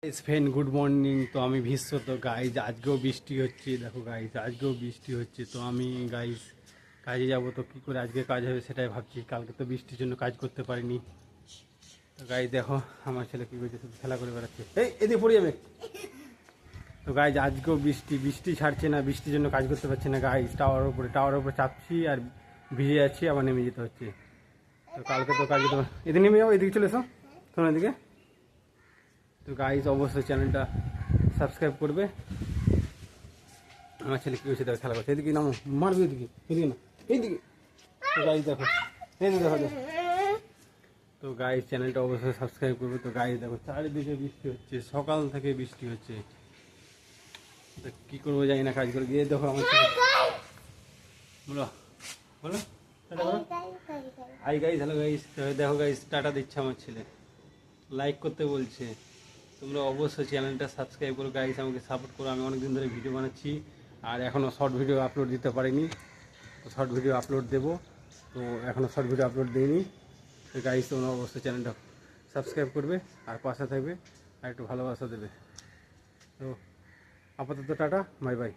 Friend good morning. তো আমি ভীষ্ম। তো গাইজ আজকেও বৃষ্টি হচ্ছে, দেখো গাইজ আজকেও বৃষ্টি হচ্ছে। তো আমি গাইজ কাজে যাব, তো কী করে আজকে কাজ হবে সেটাই ভাবছি। কালকে তো বৃষ্টির জন্য কাজ করতে পারিনি। তো গাইজ দেখো আমার ছেলে কী করছে, শুধু খেলা করে বেড়াচ্ছে। এই এদিকে পড়ে যাবে। তো গাইজ আজকেও বৃষ্টি ছাড়ছে না, বৃষ্টির জন্য কাজ করতে পারছি না গাইজ। টাওয়ারের উপরে চাপছি আর ভিজে যাচ্ছি, আবার নেমে যেতে হচ্ছে। তো কালকে তো কাজ করতে এদিকে নেমে যাও, এদিকে চলে এসো, শোনো এদিকে। তো গাইজ অবশ্যই চ্যানেলটা সাবস্ক্রাইব করবে। আমার ছেলে কী হয়েছে দেখো, খেলা করছে। এদিকে নামো, মারবে এদিকে, এদিকে না এইদিকে। তো গাইজ দেখো, এইদিকে দেখো। তো গাইজ চ্যানেলটা অবশ্যই সাবস্ক্রাইব করবে। তো গাইজ দেখো চারিদিকে বৃষ্টি হচ্ছে, সকাল থেকে বৃষ্টি হচ্ছে। তো কী করবো জানি না, কাজ করে গিয়ে দেখো আমার ছেলে। বলো বলো টাটা করো। Hi guys, hello guys. দেখো গাইজ টাটা দিচ্ছে আমার ছেলে, লাইক করতে বলছে। তোমরা অবশ্যই চ্যানেলটা সাবস্ক্রাইব করো গাইজ, আমাকে সাপোর্ট করো। আমি অনেকদিন ধরে ভিডিও বানাচ্ছি আর এখনও শর্ট ভিডিও আপলোড দিতে পারিনি। তো শর্ট ভিডিও আপলোড দেবো, তো এখনও শর্ট ভিডিও আপলোড দিইনি। তো গাইজ তোমরা অবশ্যই চ্যানেলটা সাবস্ক্রাইব করবে আর পাশে থাকবে আর একটু ভালোবাসা দেবে। তো আপাতত টাটা, বাই বাই।